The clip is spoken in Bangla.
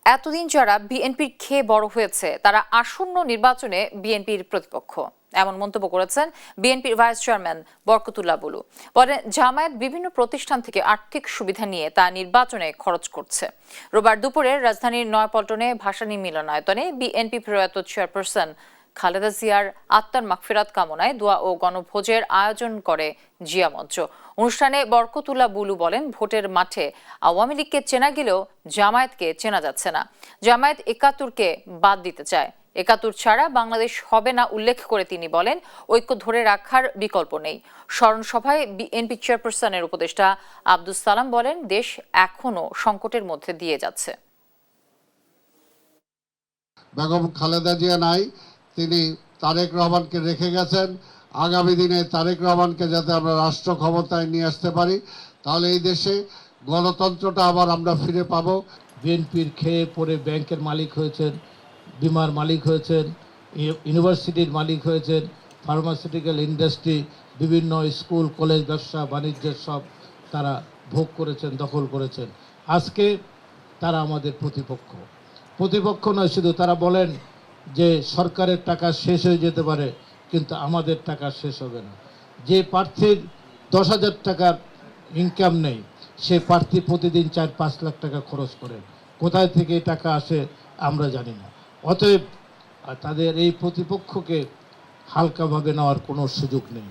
এতদিন যারা বিএনপির খেয়ে বড় হয়েছে তারা আসন্ন নির্বাচনে বিএনপির প্রতিপক্ষ, এমন মন্তব্য করেছেন বিএনপির ভাইস চেয়ারম্যান বরকতুল্লাহ বুলু। বলেন, জামায়াত বিভিন্ন প্রতিষ্ঠান থেকে আর্থিক সুবিধা নিয়ে তা নির্বাচনে খরচ করছে। রোববার দুপুরে রাজধানীর নয়াপল্টনে ভাসানী মিলনায়তনে বিএনপি প্রয়াত চেয়ারপারসন খালেদা জিয়ার আত্মার মাগফিরাত কামনায় দোয়া ও গণভোজের আয়োজন করে জিয়া মঞ্চ। অনুষ্ঠানে বরকতুল্লাহ বুলু বলেন, ভোটের মাঠে আওয়ামী লীগকে চেনা গেলেও জামায়াতকে চেনা যাচ্ছে না। জামায়াত ৭১কে বাদ দিতে চায়, ৭১ ছাড়া বাংলাদেশ হবে না উল্লেখ করে তিনি বলেন, ঐক্য ধরে রাখার বিকল্প নেই। স্মরণ সভায় বিএনপি চেয়ারপারসনের উপদেষ্টা আব্দুস সালাম বলেন, দেশ এখনো সংকটের মধ্যে দিয়ে যাচ্ছে। বেগম খালেদা জিয়া নাই, তিনি তারেক রহমানকে রেখে গেছেন। আগামী দিনে তারেক রহমানকে যাতে আমরা রাষ্ট্র ক্ষমতায় নিয়ে আসতে পারি, তাহলে এই দেশে গণতন্ত্রটা আবার আমরা ফিরে পাবো। বিএনপির খেয়ে পড়ে ব্যাংকের মালিক হয়েছেন, বিমার মালিক হয়েছেন, ইউনিভার্সিটির মালিক হয়েছেন, ফার্মাসিউটিক্যাল ইন্ডাস্ট্রি, বিভিন্ন স্কুল কলেজ ব্যবসা বাণিজ্যের সব তারা ভোগ করেছেন, দখল করেছেন। আজকে তারা আমাদের প্রতিপক্ষ নয়, শুধু তারা বলেন যে সরকারের টাকা শেষ হয়ে যেতে পারে, কিন্তু আমাদের টাকা শেষ হবে না। যে প্রার্থীর ১০,০০০ টাকার ইনকাম নেই, সে প্রার্থী প্রতিদিন ৪-৫ লাখ টাকা খরচ করে। কোথায় থেকে এই টাকা আসে আমরা জানি না। অতএব তাদের এই প্রতিপক্ষকে হালকাভাবে নেওয়ার কোনো সুযোগ নেই।